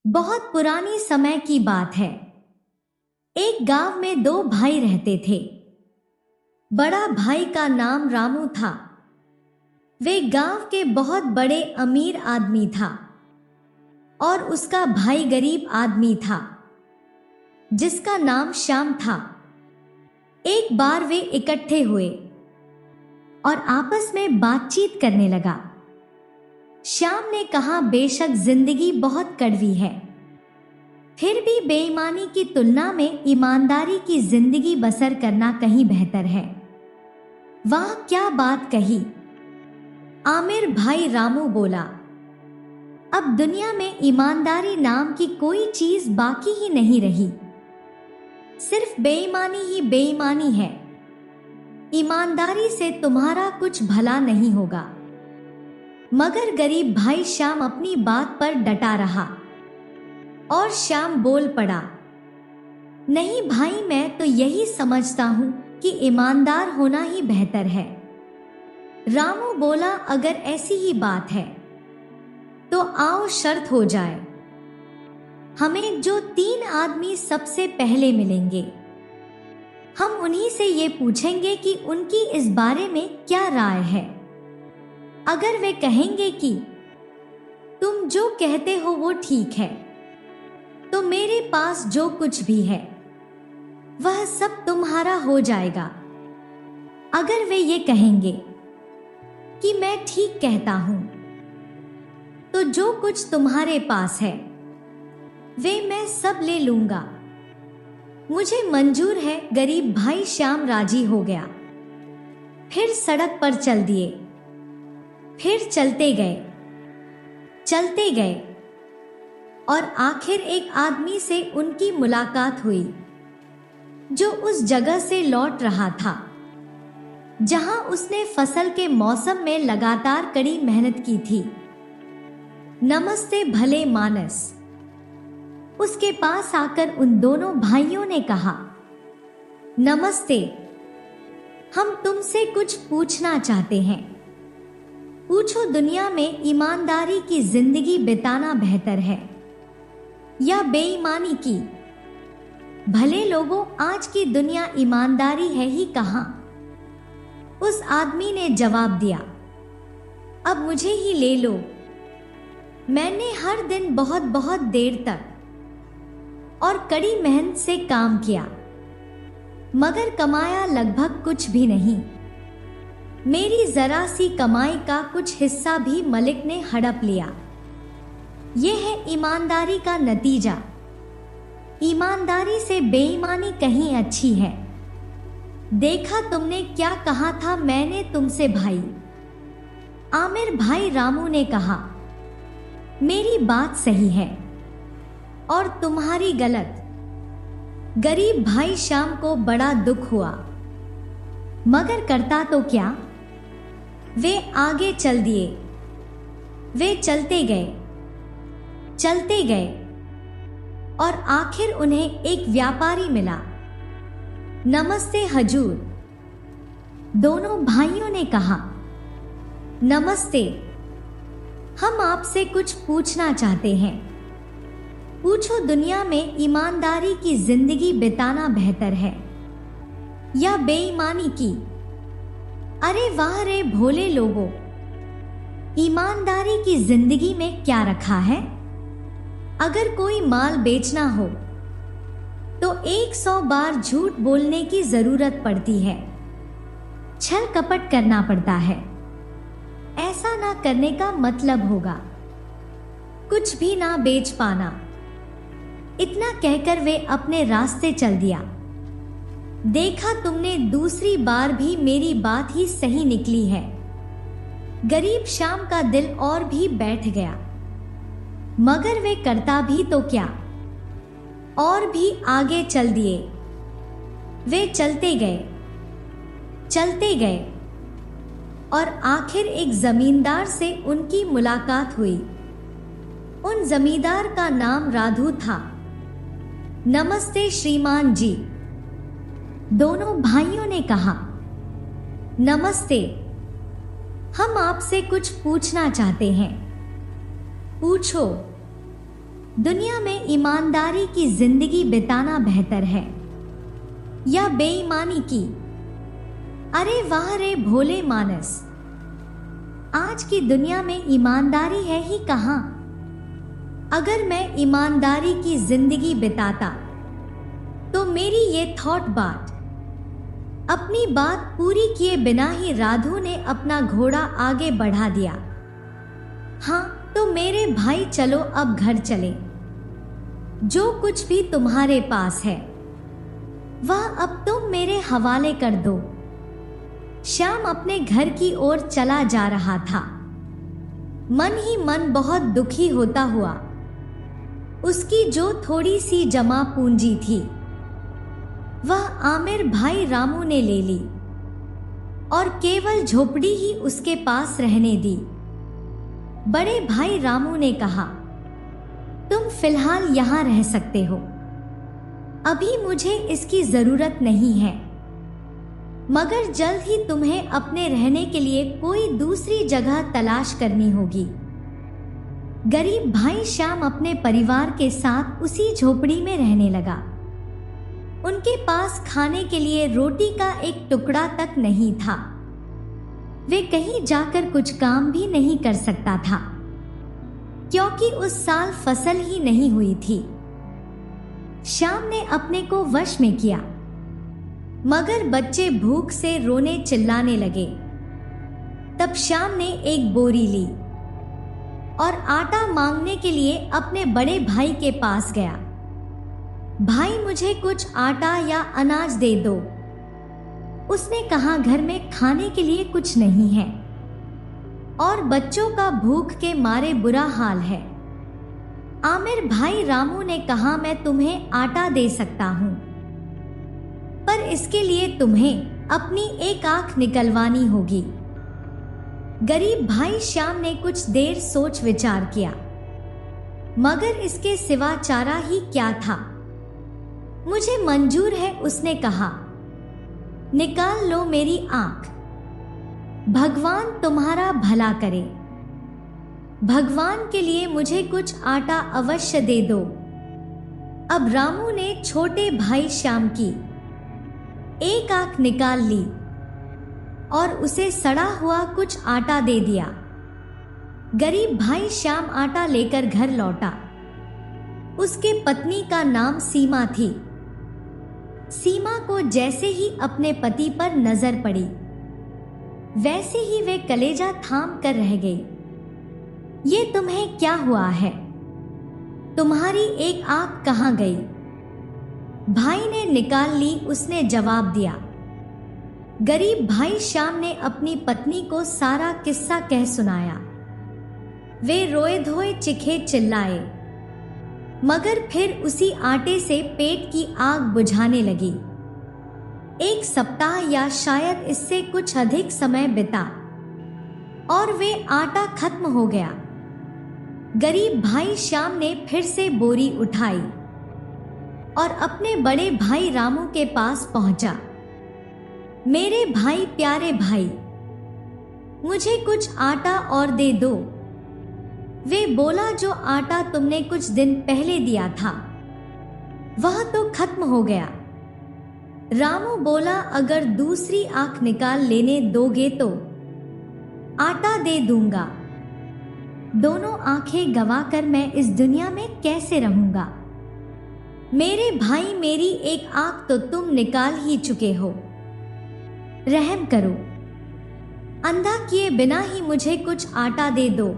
बहुत पुरानी समय की बात है। एक गांव में दो भाई रहते थे। बड़ा भाई का नाम रामू था। वे गांव के बहुत बड़े अमीर आदमी था और उसका भाई गरीब आदमी था जिसका नाम श्याम था। एक बार वे इकट्ठे हुए और आपस में बातचीत करने लगा। श्याम ने कहा, बेशक जिंदगी बहुत कड़वी है, फिर भी बेईमानी की तुलना में ईमानदारी की जिंदगी बसर करना कहीं बेहतर है। वाह क्या बात कही, आमिर भाई रामू बोला। अब दुनिया में ईमानदारी नाम की कोई चीज बाकी ही नहीं रही, सिर्फ बेईमानी ही बेईमानी है। ईमानदारी से तुम्हारा कुछ भला नहीं होगा। मगर गरीब भाई श्याम अपनी बात पर डटा रहा और श्याम बोल पड़ा, नहीं भाई, मैं तो यही समझता हूं कि ईमानदार होना ही बेहतर है। रामू बोला, अगर ऐसी ही बात है तो आओ शर्त हो जाए। हमें जो 3 आदमी सबसे पहले मिलेंगे, हम उन्हीं से ये पूछेंगे कि उनकी इस बारे में क्या राय है। अगर वे कहेंगे कि तुम जो कहते हो वो ठीक है, तो मेरे पास जो कुछ भी है वह सब तुम्हारा हो जाएगा। अगर वे ये कहेंगे कि मैं ठीक कहता हूं, तो जो कुछ तुम्हारे पास है वे मैं सब ले लूंगा। मुझे मंजूर है। गरीब भाई श्याम राजी हो गया। फिर सड़क पर चल दिए। फिर चलते गए और आखिर एक आदमी से उनकी मुलाकात हुई जो उस जगह से लौट रहा था जहां उसने फसल के मौसम में लगातार कड़ी मेहनत की थी। नमस्ते भले मानस, उसके पास आकर उन दोनों भाइयों ने कहा, नमस्ते, हम तुमसे कुछ पूछना चाहते हैं। पूछो, दुनिया में ईमानदारी की जिंदगी बिताना बेहतर है या बेईमानी की? भले लोगों, आज की दुनिया ईमानदारी है ही कहां। उस आदमी ने जवाब दिया, अब मुझे ही ले लो। मैंने हर दिन बहुत बहुत देर तक और कड़ी मेहनत से काम किया, मगर कमाया लगभग कुछ भी नहीं। मेरी जरा सी कमाई का कुछ हिस्सा भी मलिक ने हड़प लिया। यह है ईमानदारी का नतीजा। ईमानदारी से बेईमानी कहीं अच्छी है। देखा तुमने क्या कहा था मैंने तुमसे भाई? आमिर भाई रामू ने कहा, मेरी बात सही है और तुम्हारी गलत। गरीब भाई श्याम को बड़ा दुख हुआ, मगर करता तो क्या। वे आगे चल दिए। वे चलते गए और आखिर उन्हें एक व्यापारी मिला। नमस्ते हजूर, दोनों भाइयों ने कहा। नमस्ते, हम आपसे कुछ पूछना चाहते हैं। पूछो, दुनिया में ईमानदारी की जिंदगी बिताना बेहतर है या बेईमानी की? अरे वाह रे भोले लोगों, ईमानदारी की जिंदगी में क्या रखा है? अगर कोई माल बेचना हो तो 100 बार झूठ बोलने की जरूरत पड़ती है, छल कपट करना पड़ता है। ऐसा ना करने का मतलब होगा कुछ भी ना बेच पाना। इतना कहकर वे अपने रास्ते चल दिया। देखा तुमने, दूसरी बार भी मेरी बात ही सही निकली है। गरीब श्याम का दिल और भी बैठ गया, मगर वे करता भी तो क्या, और भी आगे चल दिए। वे चलते गए और आखिर एक जमींदार से उनकी मुलाकात हुई। उन जमींदार का नाम राधू था। नमस्ते श्रीमान जी, दोनों भाइयों ने कहा। नमस्ते, हम आपसे कुछ पूछना चाहते हैं। पूछो। दुनिया में ईमानदारी की जिंदगी बिताना बेहतर है या बेईमानी की? अरे वाह रे भोले मानस, आज की दुनिया में ईमानदारी है ही कहाँ। अगर मैं ईमानदारी की जिंदगी बिताता तो मेरी ये थॉट बात, अपनी बात पूरी किए बिना ही राधु ने अपना घोड़ा आगे बढ़ा दिया। हाँ तो मेरे भाई चलो अब घर चले, जो कुछ भी तुम्हारे पास है वह अब तुम मेरे हवाले कर दो। श्याम अपने घर की ओर चला जा रहा था, मन ही मन बहुत दुखी होता हुआ। उसकी जो थोड़ी सी जमा पूंजी थी वह आमिर भाई रामू ने ले ली और केवल झोपड़ी ही उसके पास रहने दी। बड़े भाई रामू ने कहा, तुम फिलहाल यहाँ रह सकते हो, अभी मुझे इसकी जरूरत नहीं है, मगर जल्द ही तुम्हें अपने रहने के लिए कोई दूसरी जगह तलाश करनी होगी। गरीब भाई श्याम अपने परिवार के साथ उसी झोपड़ी में रहने लगा। उनके पास खाने के लिए रोटी का एक टुकड़ा तक नहीं था। वे कहीं जाकर कुछ काम भी नहीं कर सकता था, क्योंकि उस साल फसल ही नहीं हुई थी। श्याम ने अपने को वश में किया, मगर बच्चे भूख से रोने चिल्लाने लगे। तब श्याम ने एक बोरी ली और आटा मांगने के लिए अपने बड़े भाई के पास गया। भाई मुझे कुछ आटा या अनाज दे दो। उसने कहा, घर में खाने के लिए कुछ नहीं है और बच्चों का भूख के मारे बुरा हाल है। आमिर भाई रामू ने कहा, मैं तुम्हें आटा दे सकता हूं, पर इसके लिए तुम्हें अपनी एक आंख निकलवानी होगी। गरीब भाई श्याम ने कुछ देर सोच विचार किया, मगर इसके सिवा चारा ही क्या था। मुझे मंजूर है, उसने कहा, निकाल लो मेरी आंख, भगवान तुम्हारा भला करे। भगवान के लिए मुझे कुछ आटा अवश्य दे दो। अब रामू ने छोटे भाई श्याम की एक आंख निकाल ली और उसे सड़ा हुआ कुछ आटा दे दिया। गरीब भाई श्याम आटा लेकर घर लौटा। उसके पत्नी का नाम सीमा थी। सीमा को जैसे ही अपने पति पर नजर पड़ी, वैसे ही वे कलेजा थाम कर रह गई। ये तुम्हें क्या हुआ है? तुम्हारी एक आंख कहाँ गई? भाई ने निकाल ली, उसने जवाब दिया। गरीब भाई श्याम ने अपनी पत्नी को सारा किस्सा कह सुनाया। वे रोए धोए चिखे चिल्लाए, मगर फिर उसी आटे से पेट की आग बुझाने लगी। एक सप्ताह या शायद इससे कुछ अधिक समय बिता और वे आटा खत्म हो गया। गरीब भाई श्याम ने फिर से बोरी उठाई और अपने बड़े भाई रामू के पास पहुंचा। मेरे भाई, प्यारे भाई, मुझे कुछ आटा और दे दो। वे बोला, जो आटा तुमने कुछ दिन पहले दिया था वह तो खत्म हो गया। रामू बोला, अगर दूसरी आंख निकाल लेने दोगे तो आटा दे दूंगा। दोनों आंखें गवाकर मैं इस दुनिया में कैसे रहूंगा? मेरे भाई, मेरी एक आंख तो तुम निकाल ही चुके हो, रहम करो। अंधा किए बिना ही मुझे कुछ आटा दे दो।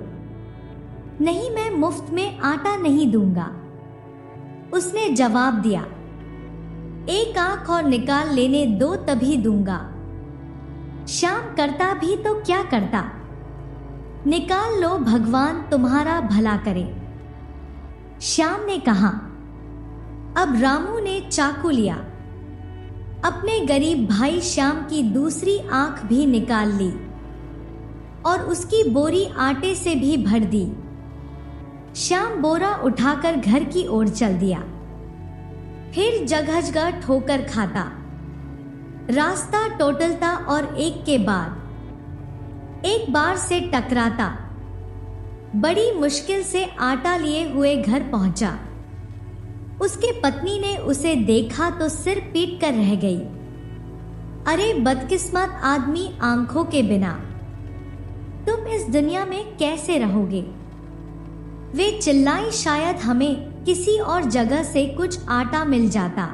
नहीं, मैं मुफ्त में आटा नहीं दूंगा, उसने जवाब दिया। एक आंख और निकाल लेने दो, तभी दूंगा। श्याम करता भी तो क्या करता। निकाल लो, भगवान तुम्हारा भला करे, श्याम ने कहा। अब रामू ने चाकू लिया, अपने गरीब भाई श्याम की दूसरी आंख भी निकाल ली और उसकी बोरी आटे से भी भर दी। श्याम बोरा उठाकर घर की ओर चल दिया। फिर जगह जगह ठोकर खाता, रास्ता टोटलता और एक के बाद एक बार से टकराता। बड़ी मुश्किल से आटा लिए हुए घर पहुंचा। उसके पत्नी ने उसे देखा तो सिर पीट कर रह गई। अरे बदकिस्मत आदमी, आंखों के बिना तुम इस दुनिया में कैसे रहोगे? वे चिल्लाई, शायद हमें किसी और जगह से कुछ आटा मिल जाता।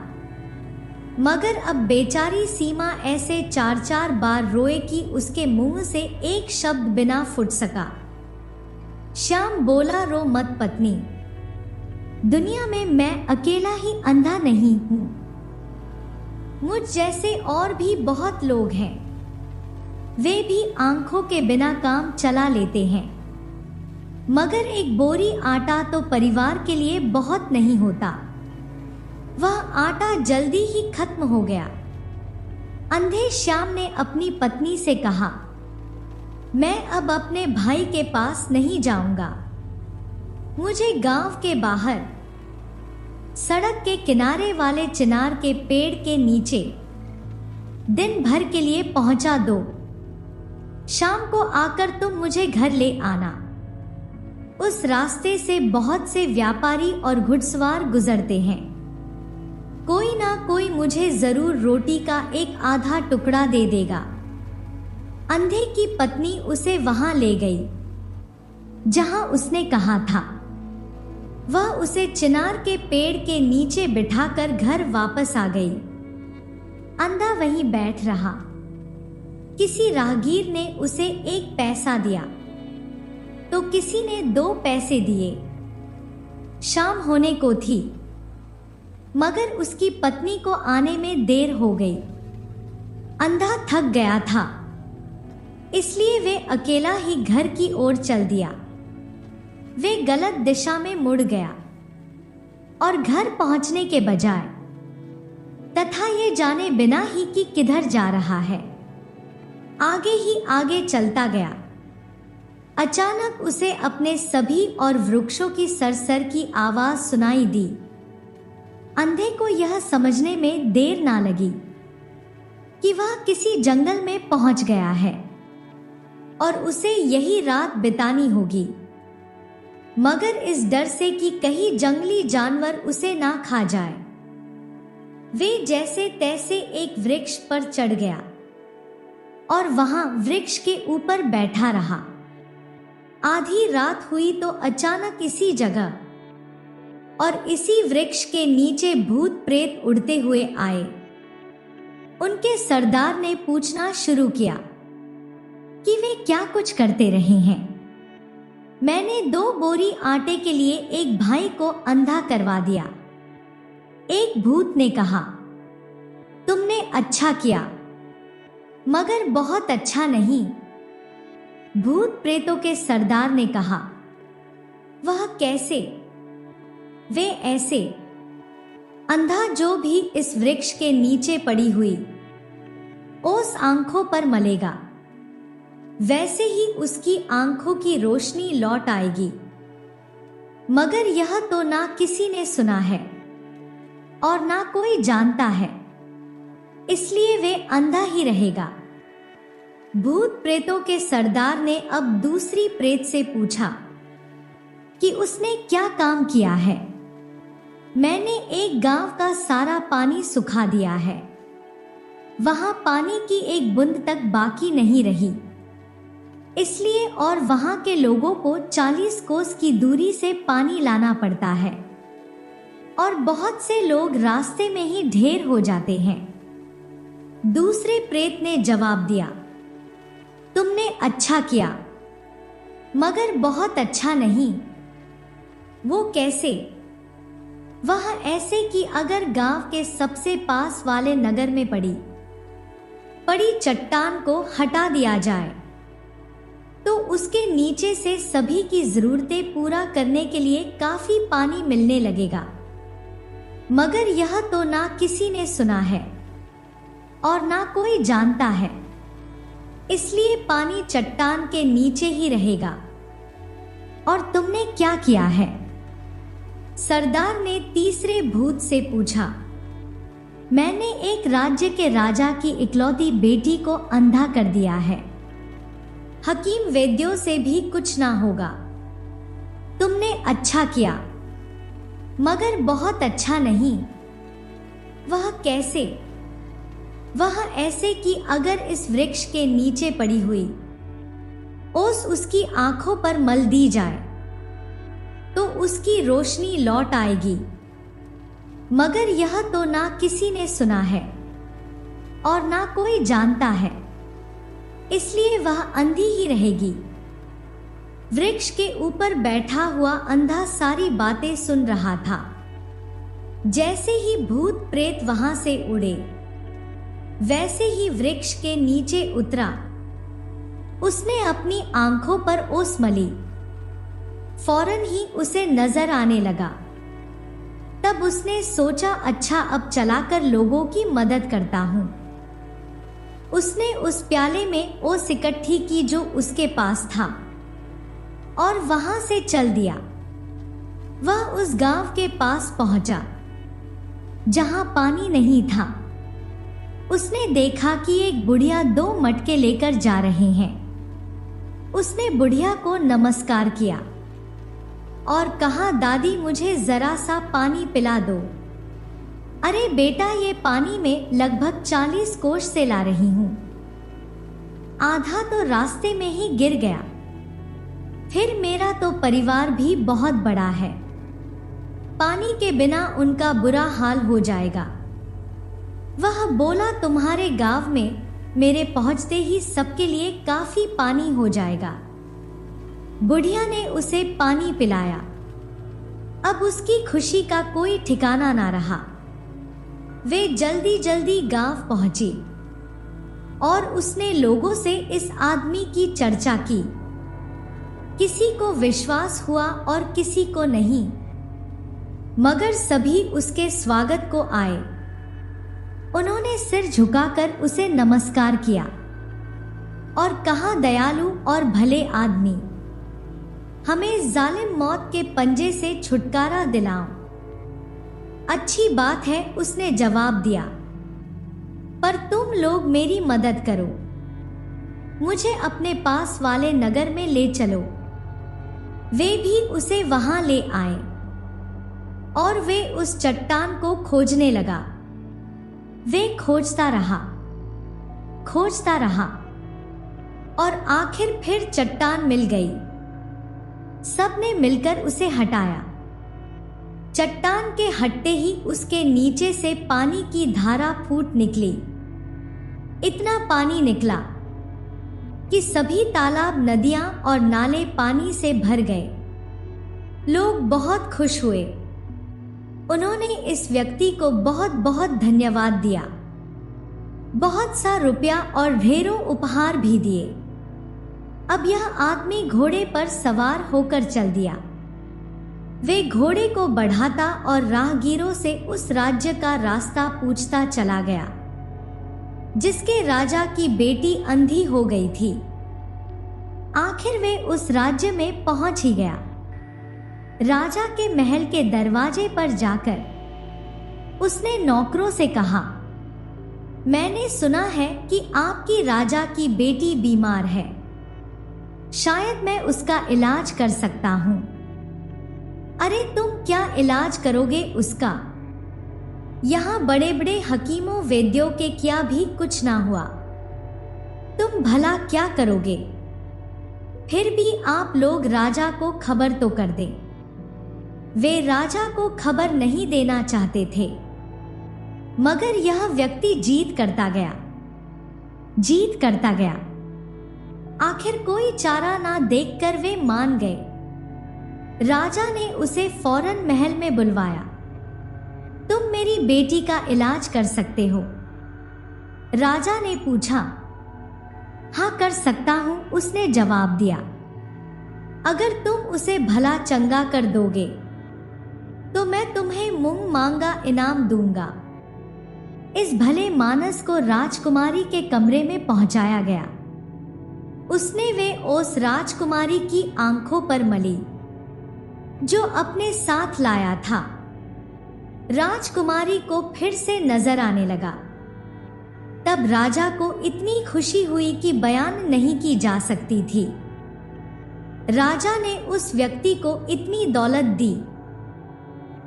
मगर अब बेचारी सीमा ऐसे 4-4 बार रोए कि उसके मुंह से एक शब्द बिना फूट सका। श्याम बोला, रो मत पत्नी, दुनिया में मैं अकेला ही अंधा नहीं हूं। मुझ जैसे और भी बहुत लोग हैं, वे भी आंखों के बिना काम चला लेते हैं। मगर एक बोरी आटा तो परिवार के लिए बहुत नहीं होता। वह आटा जल्दी ही खत्म हो गया। अंधे श्याम ने अपनी पत्नी से कहा, मैं अब अपने भाई के पास नहीं जाऊंगा। मुझे गांव के बाहर सड़क के किनारे वाले चिनार के पेड़ के नीचे दिन भर के लिए पहुंचा दो। शाम को आकर तुम मुझे घर ले आना। उस रास्ते से बहुत से व्यापारी और घुड़सवार गुजरते हैं। कोई ना कोई मुझे जरूर रोटी का एक आधा टुकड़ा दे देगा। अंधे की पत्नी उसे वहां ले गई जहां उसने कहा था। वह उसे चिनार के पेड़ के नीचे बिठाकर घर वापस आ गई। अंधा वहीं बैठ रहा। किसी राहगीर ने उसे 1 पैसा दिया तो किसी ने 2 पैसे दिए। शाम होने को थी, मगर उसकी पत्नी को आने में देर हो गई। अंधा थक गया था, इसलिए वे अकेला ही घर की ओर चल दिया। वे गलत दिशा में मुड़ गया और घर पहुंचने के बजाय तथा ये जाने बिना ही कि किधर जा रहा है, आगे ही आगे चलता गया। अचानक उसे अपने सभी और वृक्षों की सरसर की आवाज सुनाई दी। अंधे को यह समझने में देर ना लगी कि वह किसी जंगल में पहुंच गया है और उसे यही रात बितानी होगी। मगर इस डर से कि कहीं जंगली जानवर उसे ना खा जाए, वे जैसे तैसे एक वृक्ष पर चढ़ गया और वहां वृक्ष के ऊपर बैठा रहा। आधी रात हुई तो अचानक इसी जगह और इसी वृक्ष के नीचे भूत प्रेत उड़ते हुए आए। उनके सरदार ने पूछना शुरू किया कि वे क्या कुछ करते रहे हैं। मैंने 2 बोरी आटे के लिए एक भाई को अंधा करवा दिया। एक भूत ने कहा, तुमने अच्छा किया, मगर बहुत अच्छा नहीं। भूत प्रेतों के सरदार ने कहा, वह कैसे? वे ऐसे, अंधा जो भी इस वृक्ष के नीचे पड़ी हुई ओस आंखों पर मलेगा, वैसे ही उसकी आंखों की रोशनी लौट आएगी। मगर यह तो ना किसी ने सुना है और ना कोई जानता है, इसलिए वे अंधा ही रहेगा। भूत प्रेतों के सरदार ने अब दूसरी प्रेत से पूछा कि उसने क्या काम किया है। मैंने एक गांव का सारा पानी सुखा दिया है। वहां पानी की एक बूंद तक बाकी नहीं रही, इसलिए और वहां के लोगों को 40 कोस की दूरी से पानी लाना पड़ता है और बहुत से लोग रास्ते में ही ढेर हो जाते हैं। दूसरे प्रेत ने जवाब दिया, तुमने अच्छा किया, मगर बहुत अच्छा नहीं। वो कैसे? वह ऐसे कि अगर गांव के सबसे पास वाले नगर में पड़ी चट्टान को हटा दिया जाए तो उसके नीचे से सभी की जरूरतें पूरा करने के लिए काफी पानी मिलने लगेगा। मगर यह तो ना किसी ने सुना है और ना कोई जानता है, इसलिए पानी चट्टान के नीचे ही रहेगा। और तुमने क्या किया है? सरदार ने तीसरे भूत से पूछा। मैंने एक राज्य के राजा की इकलौती बेटी को अंधा कर दिया है। हकीम वैद्यों से भी कुछ ना होगा। तुमने अच्छा किया, मगर बहुत अच्छा नहीं। वह कैसे? वह ऐसे कि अगर इस वृक्ष के नीचे पड़ी हुई ओस उसकी आंखों पर मल दी जाए तो उसकी रोशनी लौट आएगी। मगर यह तो ना किसी ने सुना है और ना कोई जानता है, इसलिए वह अंधी ही रहेगी। वृक्ष के ऊपर बैठा हुआ अंधा सारी बातें सुन रहा था। जैसे ही भूत प्रेत वहां से उड़े, वैसे ही वृक्ष के नीचे उतरा। उसने अपनी आंखों पर ओस मली, फौरन ही उसे नजर आने लगा। तब उसने सोचा, अच्छा अब चलाकर लोगों की मदद करता हूं। उसने उस प्याले में ओस इकट्ठी की जो उसके पास था और वहां से चल दिया। वह उस गांव के पास पहुंचा जहां पानी नहीं था। उसने देखा कि एक बुढ़िया 2 मटके लेकर जा रहे हैं। उसने बुढ़िया को नमस्कार किया और कहा, दादी मुझे जरा सा पानी पिला दो। अरे बेटा, ये पानी में लगभग 40 कोस से ला रही हूं। आधा तो रास्ते में ही गिर गया। फिर मेरा तो परिवार भी बहुत बड़ा है, पानी के बिना उनका बुरा हाल हो जाएगा। वह बोला, तुम्हारे गांव में मेरे पहुंचते ही सबके लिए काफी पानी हो जाएगा। बुढ़िया ने उसे पानी पिलाया। अब उसकी खुशी का कोई ठिकाना ना रहा। वे जल्दी जल्दी गांव पहुंची और उसने लोगों से इस आदमी की चर्चा की। किसी को विश्वास हुआ और किसी को नहीं, मगर सभी उसके स्वागत को आए। उन्होंने सिर झुकाकर उसे नमस्कार किया और कहा, दयालु और भले आदमी, हमें जालिम मौत के पंजे से छुटकारा दिलाओ। अच्छी बात है, उसने जवाब दिया, पर तुम लोग मेरी मदद करो। मुझे अपने पास वाले नगर में ले चलो। वे भी उसे वहां ले आए और वे उस चट्टान को खोजने लगा। वे खोजता रहा और आखिर फिर चट्टान मिल गई। सबने मिलकर उसे हटाया। चट्टान के हटते ही उसके नीचे से पानी की धारा फूट निकली। इतना पानी निकला कि सभी तालाब, नदियां और नाले पानी से भर गए। लोग बहुत खुश हुए। उन्होंने इस व्यक्ति को बहुत बहुत धन्यवाद दिया। बहुत सा रुपया और ढेरों उपहार भी दिए। अब यह आदमी घोड़े पर सवार होकर चल दिया। वे घोड़े को बढ़ाता और राहगीरों से उस राज्य का रास्ता पूछता चला गया जिसके राजा की बेटी अंधी हो गई थी। आखिर वे उस राज्य में पहुंच ही गया। राजा के महल के दरवाजे पर जाकर उसने नौकरों से कहा, मैंने सुना है कि आपकी राजा की बेटी बीमार है। शायद मैं उसका इलाज कर सकता हूं। अरे तुम क्या इलाज करोगे उसका? यहां बड़े बड़े हकीमों वैद्यों के क्या भी कुछ ना हुआ। तुम भला क्या करोगे? फिर भी आप लोग राजा को खबर तो कर दें। वे राजा को खबर नहीं देना चाहते थे, मगर यह व्यक्ति जीत करता गया। आखिर कोई चारा ना देखकर वे मान गए। राजा ने उसे फौरन महल में बुलवाया। तुम मेरी बेटी का इलाज कर सकते हो? राजा ने पूछा। हाँ, कर सकता हूं, उसने जवाब दिया। अगर तुम उसे भला चंगा कर दोगे तो मैं तुम्हें मुंह मांगा इनाम दूंगा। इस भले मानस को राजकुमारी के कमरे में पहुंचाया गया। उसने वे ओस राजकुमारी की आंखों पर मली जो अपने साथ लाया था। राजकुमारी को फिर से नजर आने लगा। तब राजा को इतनी खुशी हुई कि बयान नहीं की जा सकती थी। राजा ने उस व्यक्ति को इतनी दौलत दी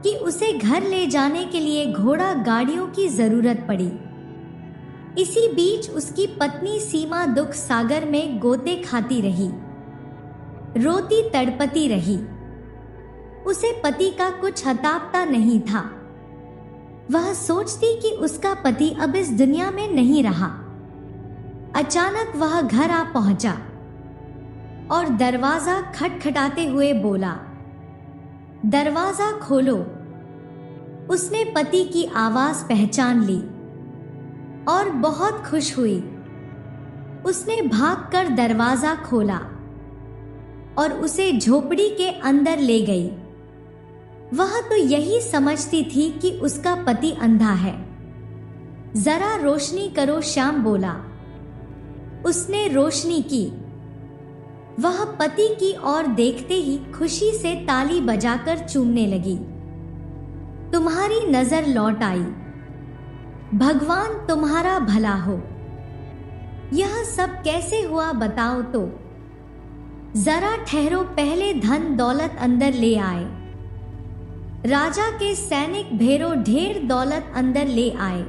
कि उसे घर ले जाने के लिए घोड़ा गाड़ियों की जरूरत पड़ी। इसी बीच उसकी पत्नी सीमा दुख सागर में गोते खाती रही, रोती तड़पती रही। उसे पति का कुछ हतापता नहीं था। वह सोचती कि उसका पति अब इस दुनिया में नहीं रहा। अचानक वह घर आ पहुंचा और दरवाजा खटखटाते हुए बोला, दरवाजा खोलो। उसने पति की आवाज पहचान ली और बहुत खुश हुई। उसने भागकर दरवाजा खोला और उसे झोपड़ी के अंदर ले गई। वह तो यही समझती थी कि उसका पति अंधा है। जरा रोशनी करो, श्याम बोला। उसने रोशनी की। वह पति की ओर देखते ही खुशी से ताली बजाकर चूमने लगी। तुम्हारी नजर लौट आई। भगवान तुम्हारा भला हो। यह सब कैसे हुआ बताओ तो। जरा ठहरो, पहले धन दौलत अंदर ले आए। राजा के सैनिक भेरों ढेर दौलत अंदर ले आए।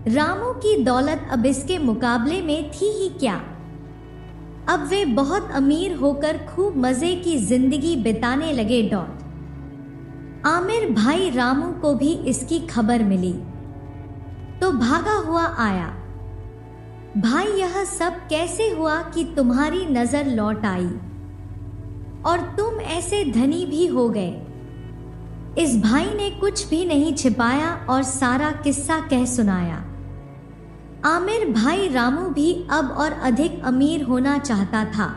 रामू की दौलत अब इसके मुकाबले में थी ही क्या। अब वे बहुत अमीर होकर खूब मजे की जिंदगी बिताने लगे। आमिर भाई रामू को भी इसकी खबर मिली तो भागा हुआ आया। भाई, यह सब कैसे हुआ कि तुम्हारी नजर लौट आई और तुम ऐसे धनी भी हो गए। इस भाई ने कुछ भी नहीं छिपाया और सारा किस्सा कह सुनाया। आमिर भाई रामू भी अब और अधिक अमीर होना चाहता था।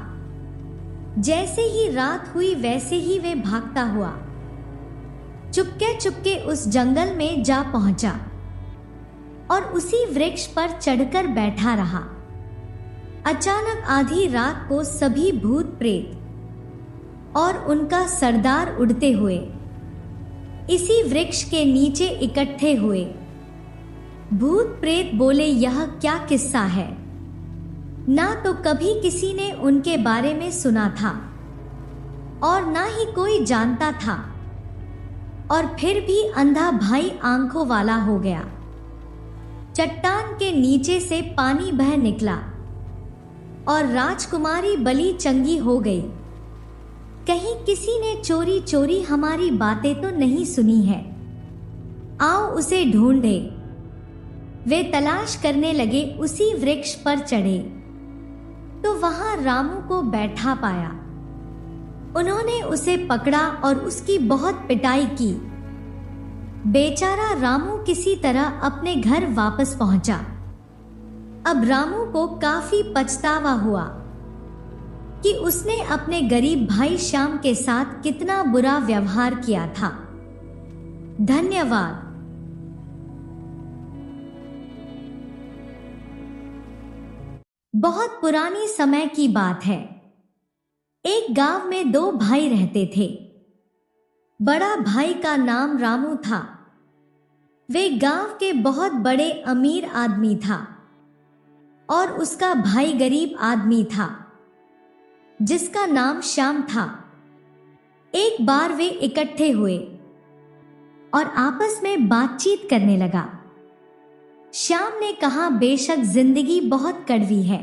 जैसे ही रात हुई वैसे ही वे भागता हुआ चुपके चुपके उस जंगल में जा पहुंचा और उसी वृक्ष पर चढ़कर बैठा रहा। अचानक आधी रात को सभी भूत प्रेत और उनका सरदार उड़ते हुए इसी वृक्ष के नीचे इकट्ठे हुए। भूत प्रेत बोले, यह क्या किस्सा है। ना तो कभी किसी ने उनके बारे में सुना था और ना ही कोई जानता था, और फिर भी अंधा भाई आंखों वाला हो गया। चट्टान के नीचे से पानी बह निकला और राजकुमारी बली चंगी हो गई। कहीं किसी ने चोरी चोरी हमारी बातें तो नहीं सुनी है। आओ उसे ढूंढे। वे तलाश करने लगे। उसी वृक्ष पर चढ़े तो वहां रामू को बैठा पाया। उन्होंने उसे पकड़ा और उसकी बहुत पिटाई की। बेचारा रामू किसी तरह अपने घर वापस पहुंचा। अब रामू को काफी पछतावा हुआ कि उसने अपने गरीब भाई श्याम के साथ कितना बुरा व्यवहार किया था। धन्यवाद। बहुत पुरानी समय की बात है। एक गांव में दो भाई रहते थे। बड़ा भाई का नाम रामू था। वे गांव के बहुत बड़े अमीर आदमी था और उसका भाई गरीब आदमी था जिसका नाम श्याम था। एक बार वे इकट्ठे हुए और आपस में बातचीत करने लगा। श्याम ने कहा, बेशक जिंदगी बहुत कड़वी है,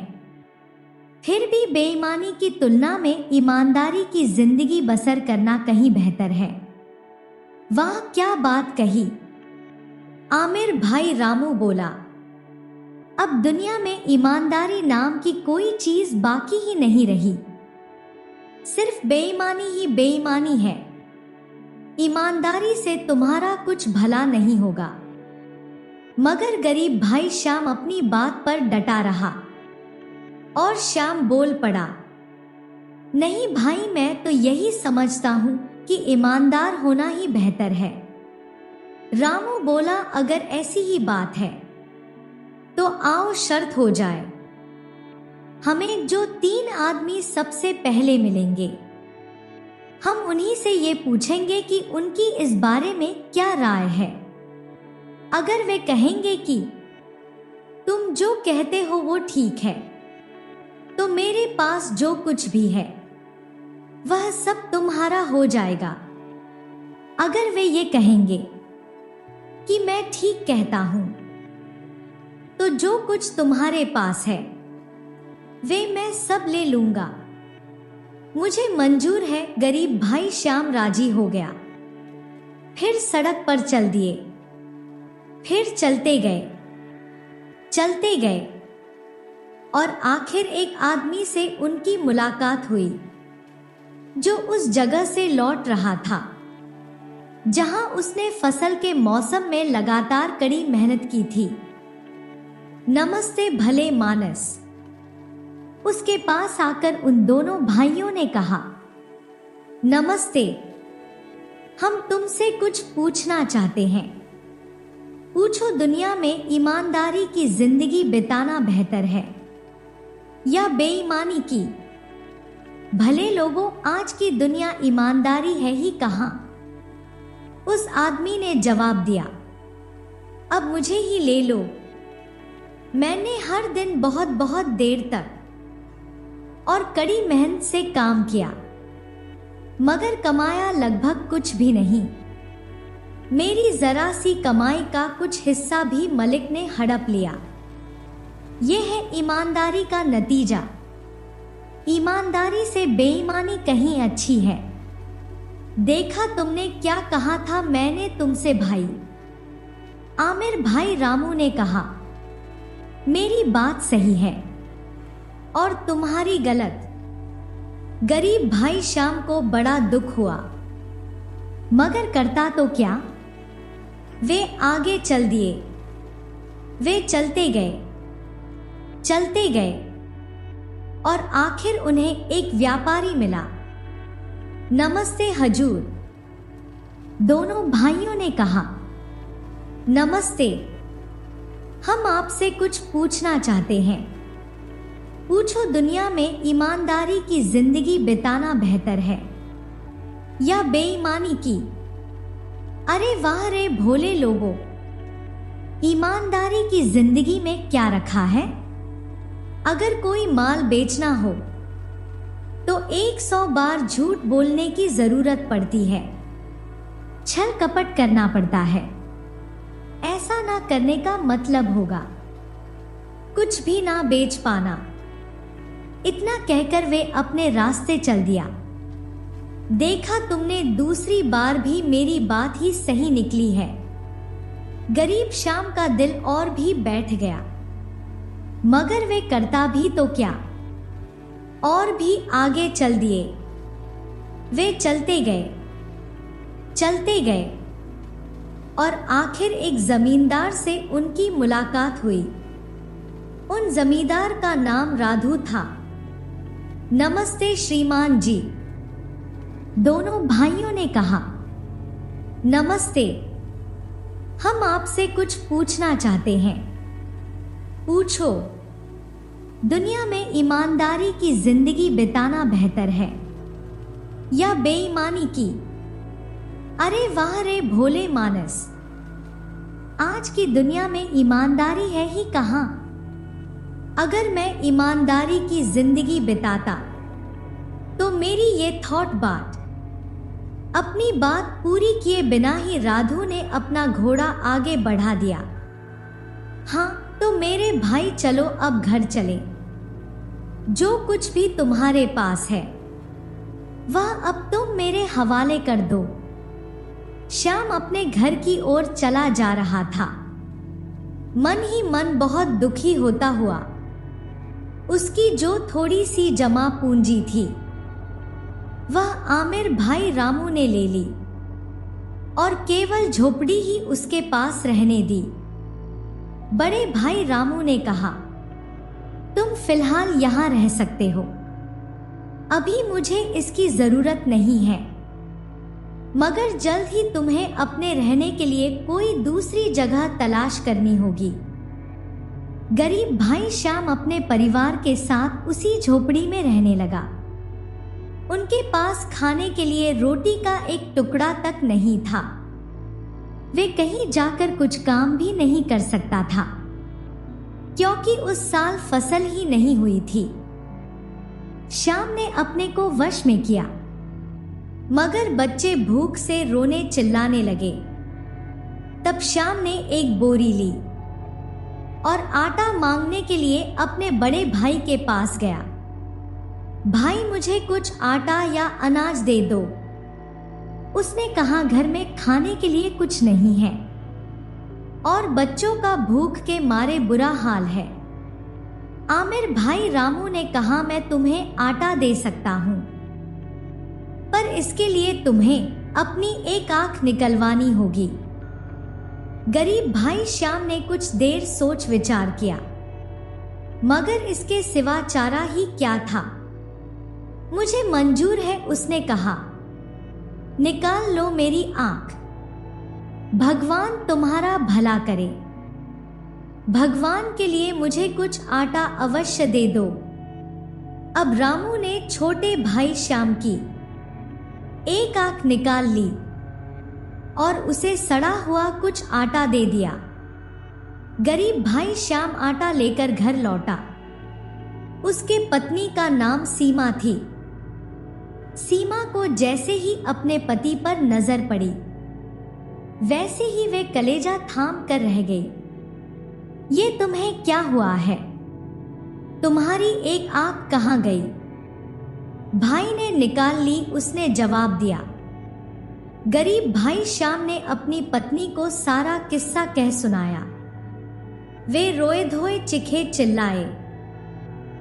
फिर भी बेईमानी की तुलना में ईमानदारी की जिंदगी बसर करना कहीं बेहतर है। वाह क्या बात कही। आमिर भाई रामू बोला, अब दुनिया में ईमानदारी नाम की कोई चीज बाकी ही नहीं रही। सिर्फ बेईमानी ही बेईमानी है। ईमानदारी से तुम्हारा कुछ भला नहीं होगा। मगर गरीब भाई श्याम अपनी बात पर डटा रहा और श्याम बोल पड़ा, नहीं भाई, मैं तो यही समझता हूं कि ईमानदार होना ही बेहतर है। रामू बोला, अगर ऐसी ही बात है तो आओ शर्त हो जाए। हमें जो 3 आदमी सबसे पहले मिलेंगे, हम उन्हीं से ये पूछेंगे कि उनकी इस बारे में क्या राय है। अगर वे कहेंगे कि तुम जो कहते हो वो ठीक है, तो मेरे पास जो कुछ भी है वह सब तुम्हारा हो जाएगा। अगर वे ये कहेंगे कि मैं ठीक कहता हूं, तो जो कुछ तुम्हारे पास है वे मैं सब ले लूंगा। मुझे मंजूर है। गरीब भाई श्याम राजी हो गया। फिर सड़क पर चल दिए। फिर चलते गए और आखिर एक आदमी से उनकी मुलाकात हुई जो उस जगह से लौट रहा था जहां उसने फसल के मौसम में लगातार कड़ी मेहनत की थी। नमस्ते भले मानस। उसके पास आकर उन दोनों भाइयों ने कहा, नमस्ते, हम तुमसे कुछ पूछना चाहते हैं। पूछो, दुनिया में ईमानदारी की जिंदगी बिताना बेहतर है या बेईमानी की? भले लोगों, आज की दुनिया ईमानदारी है ही कहां। उस आदमी ने जवाब दिया, अब मुझे ही ले लो। मैंने हर दिन बहुत बहुत देर तक और कड़ी मेहनत से काम किया, मगर कमाया लगभग कुछ भी नहीं। मेरी जरा सी कमाई का कुछ हिस्सा भी मलिक ने हड़प लिया। यह है ईमानदारी का नतीजा। ईमानदारी से बेईमानी कहीं अच्छी है। देखा तुमने क्या कहा था मैंने तुमसे भाई? आमिर भाई रामू ने कहा, मेरी बात सही है और तुम्हारी गलत। गरीब भाई श्याम को बड़ा दुख हुआ, मगर करता तो क्या। वे आगे चल दिए। वे चलते गए और आखिर उन्हें एक व्यापारी मिला। नमस्ते हजूर। दोनों भाइयों ने कहा, नमस्ते, हम आपसे कुछ पूछना चाहते हैं। पूछो, दुनिया में ईमानदारी की जिंदगी बिताना बेहतर है या बेईमानी की? अरे वाह रे भोले लोगों, ईमानदारी की जिंदगी में क्या रखा है? अगर कोई माल बेचना हो तो 100 बार झूठ बोलने की जरूरत पड़ती है, छल कपट करना पड़ता है। ऐसा ना करने का मतलब होगा कुछ भी ना बेच पाना। इतना कहकर वे अपने रास्ते चल दिया। देखा तुमने, दूसरी बार भी मेरी बात ही सही निकली है। गरीब श्याम का दिल और भी बैठ गया, मगर वे करता भी तो क्या, और भी आगे चल दिए। वे चलते गए और आखिर एक जमींदार से उनकी मुलाकात हुई। उन जमींदार का नाम राधू था। नमस्ते श्रीमान जी। दोनों भाइयों ने कहा, नमस्ते, हम आपसे कुछ पूछना चाहते हैं। पूछो, दुनिया में ईमानदारी की जिंदगी बिताना बेहतर है या बेईमानी की? अरे वाह रे भोले मानस, आज की दुनिया में ईमानदारी है ही कहां। अगर मैं ईमानदारी की जिंदगी बिताता तो मेरी ये थॉट बात। अपनी बात पूरी किए बिना ही राधू ने अपना घोड़ा आगे बढ़ा दिया। हाँ तो मेरे भाई, चलो अब घर चले। जो कुछ भी तुम्हारे पास है वह अब तुम मेरे हवाले कर दो। श्याम अपने घर की ओर चला जा रहा था। मन ही मन बहुत दुखी होता हुआ। उसकी जो थोड़ी सी जमा पूंजी थी वह आमिर भाई रामू ने ले ली और केवल झोपड़ी ही उसके पास रहने दी। बड़े भाई रामू ने कहा, तुम फिलहाल यहां रह सकते हो, अभी मुझे इसकी जरूरत नहीं है, मगर जल्द ही तुम्हें अपने रहने के लिए कोई दूसरी जगह तलाश करनी होगी। गरीब भाई श्याम अपने परिवार के साथ उसी झोपड़ी में रहने लगा। उनके पास खाने के लिए रोटी का एक टुकड़ा तक नहीं था। वे कहीं जाकर कुछ काम भी नहीं कर सकता था, क्योंकि उस साल फसल ही नहीं हुई थी। श्याम ने अपने को वश में किया। मगर बच्चे भूख से रोने चिल्लाने लगे। तब श्याम ने एक बोरी ली और आटा मांगने के लिए अपने बड़े भाई के पास गया। भाई, मुझे कुछ आटा या अनाज दे दो। उसने कहा, घर में खाने के लिए कुछ नहीं है और बच्चों का भूख के मारे बुरा हाल है। आमिर भाई रामू ने कहा, मैं तुम्हें आटा दे सकता हूं, पर इसके लिए तुम्हें अपनी एक आंख निकलवानी होगी। गरीब भाई श्याम ने कुछ देर सोच विचार किया, मगर इसके सिवा चारा ही क्या था। मुझे मंजूर है, उसने कहा, निकाल लो मेरी आंख। भगवान तुम्हारा भला करे। भगवान के लिए मुझे कुछ आटा अवश्य दे दो। अब रामू ने छोटे भाई श्याम की एक आंख निकाल ली और उसे सड़ा हुआ कुछ आटा दे दिया। गरीब भाई श्याम आटा लेकर घर लौटा। उसके पत्नी का नाम सीमा थी। सीमा को जैसे ही अपने पति पर नजर पड़ी, वैसे ही वे कलेजा थाम कर रह गई। ये तुम्हें क्या हुआ है? तुम्हारी एक आंख कहाँ गई? भाई ने निकाल ली, उसने जवाब दिया। गरीब भाई श्याम ने अपनी पत्नी को सारा किस्सा कह सुनाया। वे रोए धोए चिखे चिल्लाए,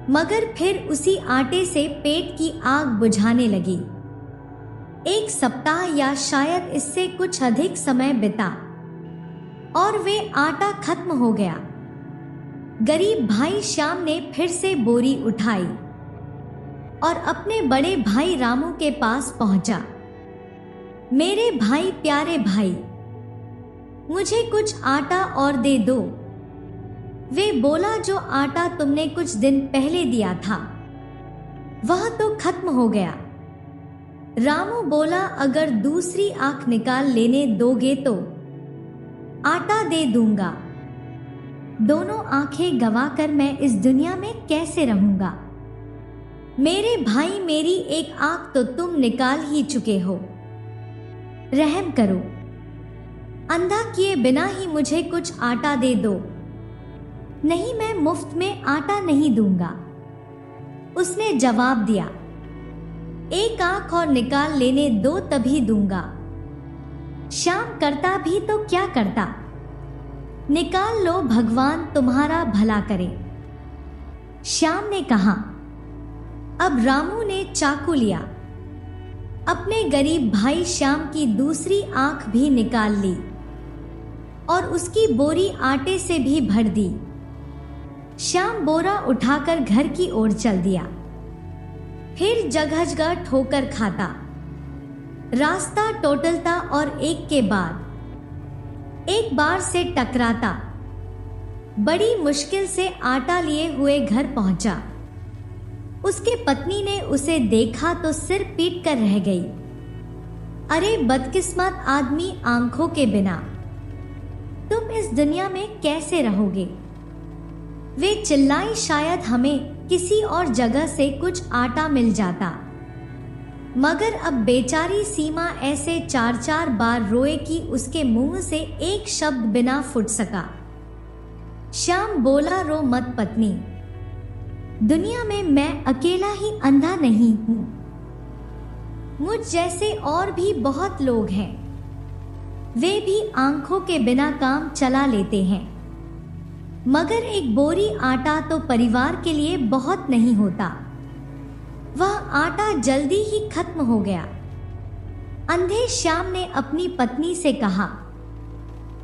मगर फिर उसी आटे से पेट की आग बुझाने लगी। एक सप्ताह या शायद इससे कुछ अधिक समय बिता और वे आटा खत्म हो गया। गरीब भाई श्याम ने फिर से बोरी उठाई और अपने बड़े भाई रामू के पास पहुंचा। मेरे भाई, प्यारे भाई, मुझे कुछ आटा और दे दो। वे बोला, जो आटा तुमने कुछ दिन पहले दिया था वह तो खत्म हो गया। रामू बोला, अगर दूसरी आंख निकाल लेने दोगे तो आटा दे दूंगा। दोनों आंखें गंवाकर मैं इस दुनिया में कैसे रहूंगा? मेरे भाई, मेरी एक आंख तो तुम निकाल ही चुके हो। रहम करो, अंधा किए बिना ही मुझे कुछ आटा दे दो। नहीं, मैं मुफ्त में आटा नहीं दूंगा, उसने जवाब दिया। एक आंख और निकाल लेने दो, तभी दूंगा। श्याम करता भी तो क्या करता। निकाल लो, भगवान तुम्हारा भला करे, श्याम ने कहा। अब रामू ने चाकू लिया, अपने गरीब भाई श्याम की दूसरी आंख भी निकाल ली और उसकी बोरी आटे से भी भर दी। श्याम बोरा उठाकर घर की ओर चल दिया। फिर जगह जगह ठोकर खाता, रास्ता टोटलता और एक के बाद एक बार से टकराता। बड़ी मुश्किल से आटा लिए हुए घर पहुंचा। उसके पत्नी ने उसे देखा तो सिर पीट कर रह गई। अरे बदकिस्मत आदमी, आंखों के बिना तुम इस दुनिया में कैसे रहोगे? वे चिल्लाई, शायद हमें किसी और जगह से कुछ आटा मिल जाता। मगर अब बेचारी सीमा ऐसे 4-4 बार रोए कि उसके मुंह से एक शब्द बिना फूट सका। श्याम बोला, रो मत पत्नी, दुनिया में मैं अकेला ही अंधा नहीं हूं। मुझ जैसे और भी बहुत लोग हैं, वे भी आंखों के बिना काम चला लेते हैं। मगर एक बोरी आटा तो परिवार के लिए बहुत नहीं होता। वह आटा जल्दी ही खत्म हो गया। अंधे श्याम ने अपनी पत्नी से कहा,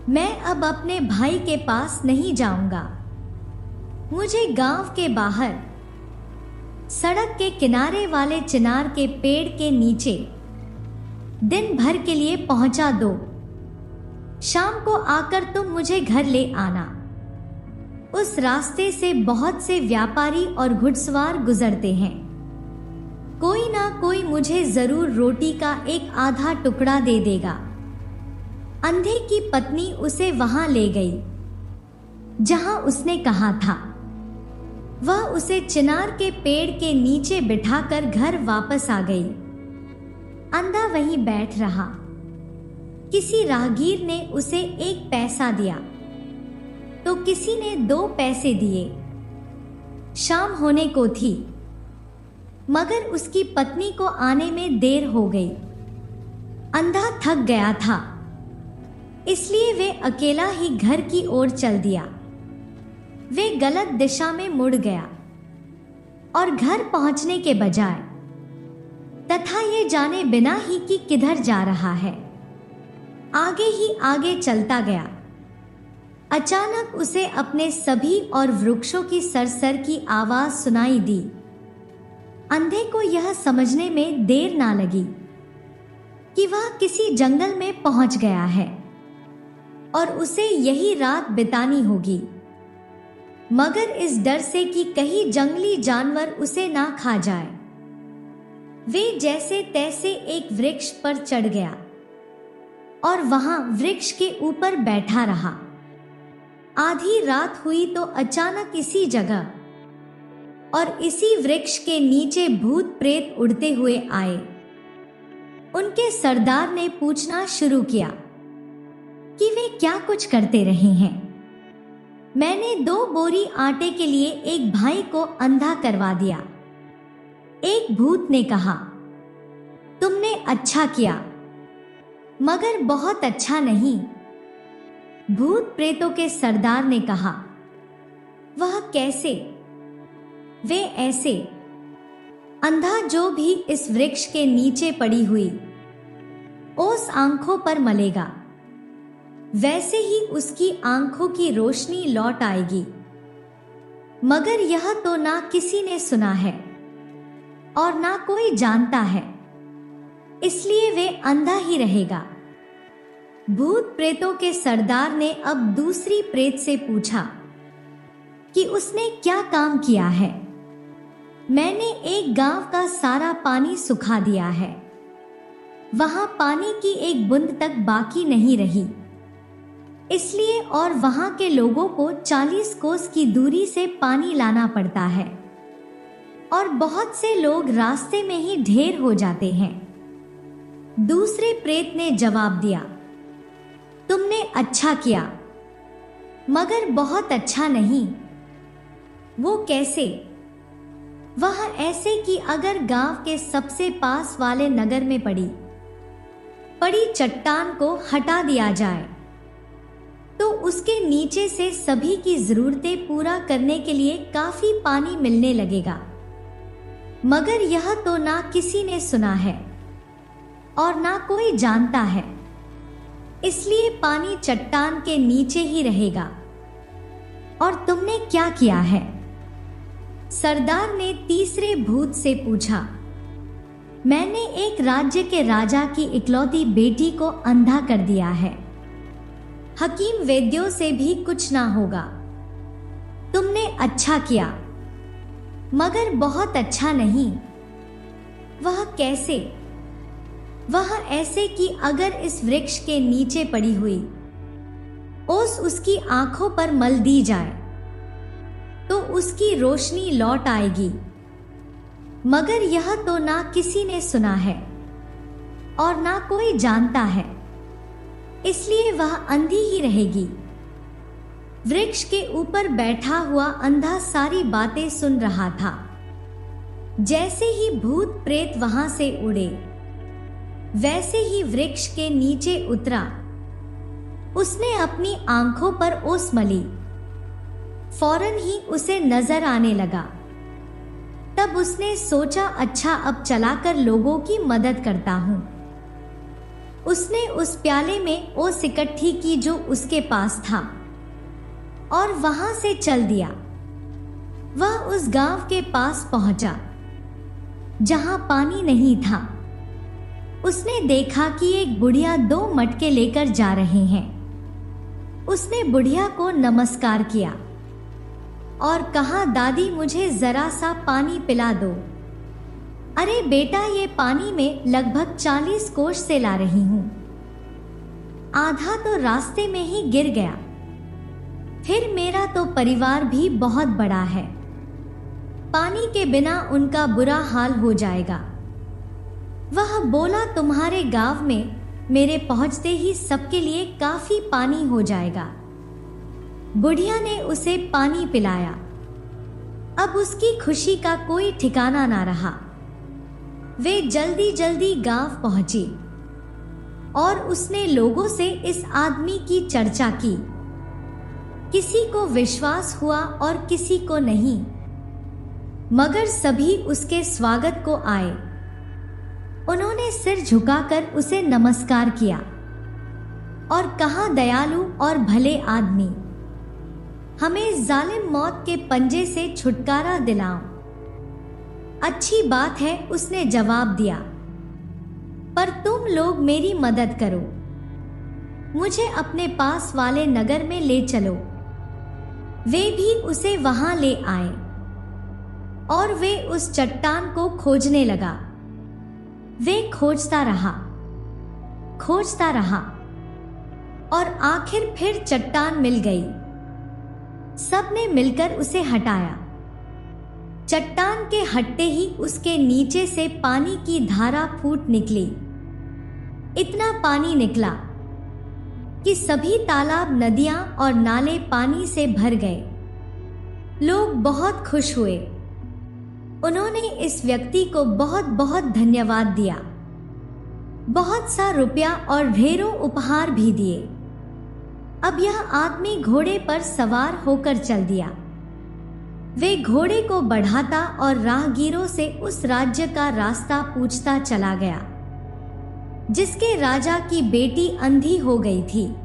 मैं अब अपने भाई के पास नहीं जाऊंगा। मुझे गांव के बाहर सड़क के किनारे वाले चिनार के पेड़ के नीचे दिन भर के लिए पहुंचा दो। शाम को आकर तुम मुझे घर ले आना। उस रास्ते से बहुत से व्यापारी और घुड़सवार गुजरते हैं। कोई ना कोई मुझे जरूर रोटी का एक आधा टुकड़ा दे देगा। अंधे की पत्नी उसे वहां ले गई जहां उसने कहा था। वह उसे चिनार के पेड़ के नीचे बिठाकर घर वापस आ गई। अंधा वहीं बैठ रहा। किसी राहगीर ने उसे 1 पैसा दिया तो किसी ने 2 पैसे दिए। शाम होने को थी, मगर उसकी पत्नी को आने में देर हो गई। अंधा थक गया था, इसलिए वे अकेला ही घर की ओर चल दिया। वे गलत दिशा में मुड़ गया और घर पहुंचने के बजाय तथा ये जाने बिना ही कि किधर जा रहा है, आगे ही आगे चलता गया। अचानक उसे अपने सभी और वृक्षों की सरसर की आवाज सुनाई दी। अंधे को यह समझने में देर ना लगी कि वह किसी जंगल में पहुंच गया है और उसे यही रात बितानी होगी, मगर इस डर से कि कहीं जंगली जानवर उसे ना खा जाए। वे जैसे तैसे एक वृक्ष पर चढ़ गया और वहां वृक्ष के ऊपर बैठा रहा। आधी रात हुई तो अचानक इसी जगह और इसी वृक्ष के नीचे भूत प्रेत उड़ते हुए आए। उनके सरदार ने पूछना शुरू किया कि वे क्या कुछ करते रहे हैं। मैंने 2 बोरी आटे के लिए एक भाई को अंधा करवा दिया। एक भूत ने कहा, तुमने अच्छा किया, मगर बहुत अच्छा नहीं। भूत प्रेतों के सरदार ने कहा, वह कैसे? वे ऐसे, अंधा जो भी इस वृक्ष के नीचे पड़ी हुई ओस आंखों पर मलेगा, वैसे ही उसकी आंखों की रोशनी लौट आएगी। मगर यह तो ना किसी ने सुना है और ना कोई जानता है, इसलिए वे अंधा ही रहेगा। भूत प्रेतों के सरदार ने अब दूसरी प्रेत से पूछा कि उसने क्या काम किया है। मैंने एक गांव का सारा पानी सुखा दिया है, वहां पानी की एक बूंद तक बाकी नहीं रही, इसलिए और वहां के लोगों को 40 कोस की दूरी से पानी लाना पड़ता है और बहुत से लोग रास्ते में ही ढेर हो जाते हैं। दूसरे प्रेत ने जवाब दिया, तुमने अच्छा किया, मगर बहुत अच्छा नहीं। वो कैसे? वह ऐसे कि अगर गांव के सबसे पास वाले नगर में पड़ी चट्टान को हटा दिया जाए तो उसके नीचे से सभी की जरूरतें पूरा करने के लिए काफी पानी मिलने लगेगा। मगर यह तो ना किसी ने सुना है और ना कोई जानता है, इसलिए पानी चट्टान के नीचे ही रहेगा। और तुमने क्या किया है? सरदार ने तीसरे भूत से पूछा। मैंने एक राज्य के राजा की इकलौती बेटी को अंधा कर दिया है। हकीम वैद्यों से भी कुछ ना होगा। तुमने अच्छा किया, मगर बहुत अच्छा नहीं। वह कैसे? वह ऐसे कि अगर इस वृक्ष के नीचे पड़ी हुई ओस उसकी आंखों पर मल दी जाए तो उसकी रोशनी लौट आएगी। मगर यह तो ना किसी ने सुना है और ना कोई जानता है, इसलिए वह अंधी ही रहेगी। वृक्ष के ऊपर बैठा हुआ अंधा सारी बातें सुन रहा था। जैसे ही भूत प्रेत वहां से उड़े, वैसे ही वृक्ष के नीचे उतरा। उसने अपनी आंखों पर ओस मली। फौरन ही उसे नजर आने लगा। तब उसने सोचा, अच्छा अब चलाकर लोगों की मदद करता हूं। उसने उस प्याले में ओस इकट्ठी की जो उसके पास था और वहां से चल दिया। वह उस गांव के पास पहुंचा जहां पानी नहीं था। उसने देखा कि एक बुढ़िया 2 मटके लेकर जा रहे हैं। उसने बुढ़िया को नमस्कार किया और कहा, दादी मुझे जरा सा पानी पिला दो। अरे बेटा, ये पानी में लगभग 40 कोस से ला रही हूं। आधा तो रास्ते में ही गिर गया। फिर मेरा तो परिवार भी बहुत बड़ा है, पानी के बिना उनका बुरा हाल हो जाएगा। वह बोला, तुम्हारे गांव में मेरे पहुंचते ही सबके लिए काफी पानी हो जाएगा। बुढ़िया ने उसे पानी पिलाया। अब उसकी खुशी का कोई ठिकाना ना रहा। वे जल्दी जल्दी गांव पहुंची और उसने लोगों से इस आदमी की चर्चा की। किसी को विश्वास हुआ और किसी को नहीं, मगर सभी उसके स्वागत को आए। उन्होंने सिर झुकाकर उसे नमस्कार किया और कहा, दयालु और भले आदमी, हमें जालिम मौत के पंजे से छुटकारा दिलाओ। अच्छी बात है, उसने जवाब दिया, पर तुम लोग मेरी मदद करो। मुझे अपने पास वाले नगर में ले चलो। वे भी उसे वहां ले आए और वे उस चट्टान को खोजने लगा। वे खोजता रहा और आखिर फिर चट्टान मिल गई। सबने मिलकर उसे हटाया। चट्टान के हटते ही उसके नीचे से पानी की धारा फूट निकली। इतना पानी निकला कि सभी तालाब, नदियां और नाले पानी से भर गए। लोग बहुत खुश हुए। उन्होंने इस व्यक्ति को बहुत बहुत धन्यवाद दिया। बहुत सा रुपया और ढेरों उपहार भी दिए। अब यह आदमी घोड़े पर सवार होकर चल दिया। वे घोड़े को बढ़ाता और राहगीरों से उस राज्य का रास्ता पूछता चला गया जिसके राजा की बेटी अंधी हो गई थी।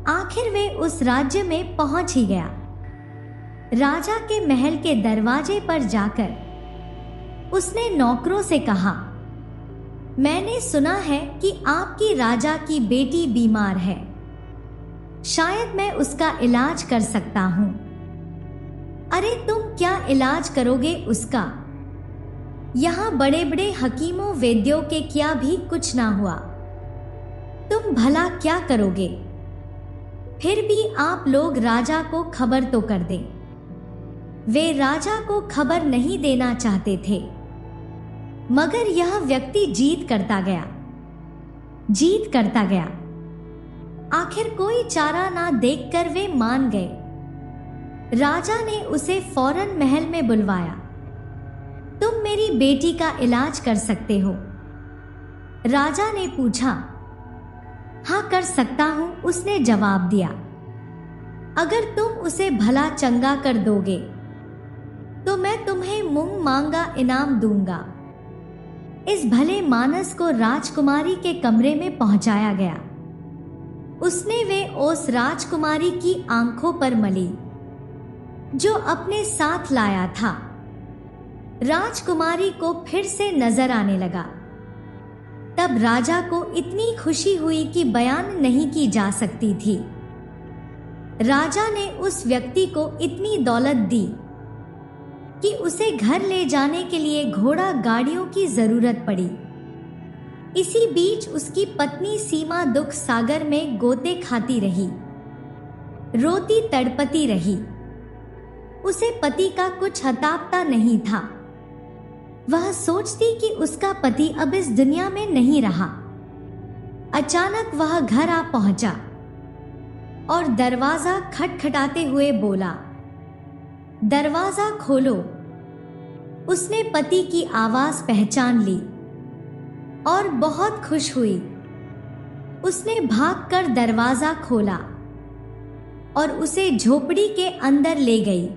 आखिर वे उस राज्य में पहुंच ही गया। राजा के महल के दरवाजे पर जाकर उसने नौकरों से कहा, मैंने सुना है कि आपकी राजा की बेटी बीमार है। शायद मैं उसका इलाज कर सकता हूं। अरे तुम क्या इलाज करोगे उसका? यहां बड़े बड़े हकीमों वैद्यों के क्या भी कुछ ना हुआ। तुम भला क्या करोगे? फिर भी आप लोग राजा को खबर तो कर दें। वे राजा को खबर नहीं देना चाहते थे, मगर यह व्यक्ति जीत करता गया। आखिर कोई चारा ना देखकर वे मान गए। राजा ने उसे फौरन महल में बुलवाया। तुम मेरी बेटी का इलाज कर सकते हो? राजा ने पूछा। हाँ, कर सकता हूं, उसने जवाब दिया। अगर तुम उसे भला चंगा कर दोगे तो मैं तुम्हें मुंह मांगा इनाम दूंगा। इस भले मानस को राजकुमारी के कमरे में पहुंचाया गया। उसने वे ओस राजकुमारी की आंखों पर मली जो अपने साथ लाया था। राजकुमारी को फिर से नजर आने लगा। तब राजा को इतनी खुशी हुई कि बयान नहीं की जा सकती थी। राजा ने उस व्यक्ति को इतनी दौलत दी कि उसे घर ले जाने के लिए घोड़ा गाड़ियों की जरूरत पड़ी। इसी बीच उसकी पत्नी सीमा दुख सागर में गोते खाती रही, रोती तड़पती रही। उसे पति का कुछ हतापता नहीं था। वह सोचती कि उसका पति अब इस दुनिया में नहीं रहा। अचानक वह घर आ पहुंचा और दरवाजा खटखटाते हुए बोला, दरवाजा खोलो। उसने पति की आवाज पहचान ली और बहुत खुश हुई। उसने भागकर दरवाजा खोला और उसे झोपड़ी के अंदर ले गई।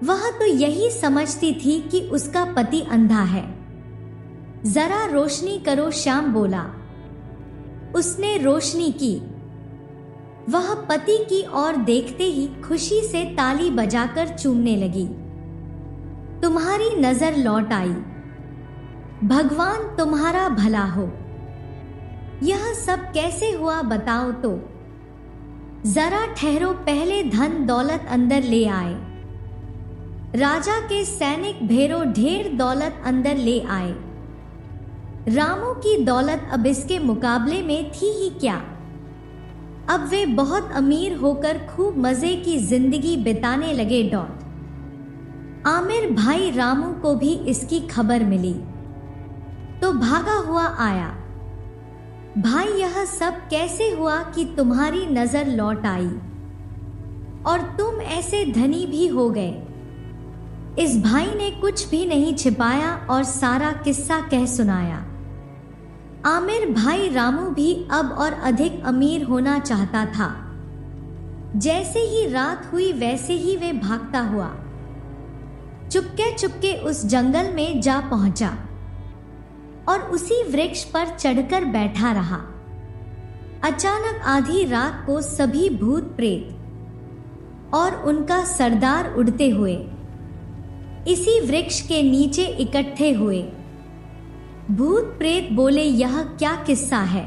वह तो यही समझती थी कि उसका पति अंधा है। जरा रोशनी करो, श्याम बोला। उसने रोशनी की। वह पति की ओर देखते ही खुशी से ताली बजाकर चूमने लगी। तुम्हारी नजर लौट आई। भगवान तुम्हारा भला हो। यह सब कैसे हुआ बताओ तो। जरा ठहरो, पहले धन दौलत अंदर ले आए। राजा के सैनिक भेरों ढेर दौलत अंदर ले आए। रामू की दौलत अब इसके मुकाबले में थी ही क्या। अब वे बहुत अमीर होकर खूब मजे की जिंदगी बिताने लगे। आमिर भाई रामू को भी इसकी खबर मिली। तो भागा हुआ आया। भाई, यह सब कैसे हुआ कि तुम्हारी नजर लौट आई और तुम ऐसे धनी भी हो गए? इस भाई ने कुछ भी नहीं छिपाया और सारा किस्सा कह सुनाया। आमिर भाई रामू भी अब और अधिक अमीर होना चाहता था। जैसे ही रात हुई वैसे ही वे भागता हुआ चुपके चुपके उस जंगल में जा पहुंचा और उसी वृक्ष पर चढ़कर बैठा रहा। अचानक आधी रात को सभी भूत प्रेत और उनका सरदार उड़ते हुए इसी वृक्ष के नीचे इकट्ठे हुए। भूत प्रेत बोले, यह क्या किस्सा है?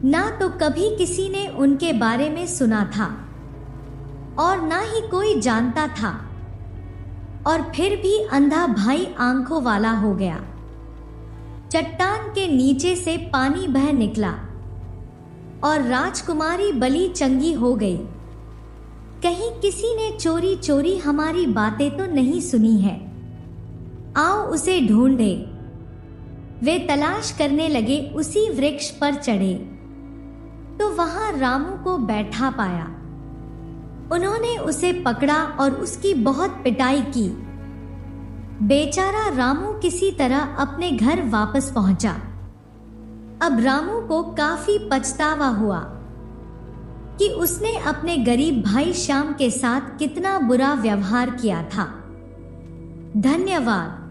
ना तो कभी किसी ने उनके बारे में सुना था और ना ही कोई जानता था, और फिर भी अंधा भाई आंखों वाला हो गया। चट्टान के नीचे से पानी बह निकला और राजकुमारी बली चंगी हो गई। कहीं किसी ने चोरी चोरी हमारी बातें तो नहीं सुनी है, आओ उसे ढूंढे। वे तलाश करने लगे, उसी वृक्ष पर चढ़े तो वहां रामू को बैठा पाया। उन्होंने उसे पकड़ा और उसकी बहुत पिटाई की। बेचारा रामू किसी तरह अपने घर वापस पहुंचा। अब रामू को काफी पछतावा हुआ कि उसने अपने गरीब भाई श्याम के साथ कितना बुरा व्यवहार किया था। धन्यवाद।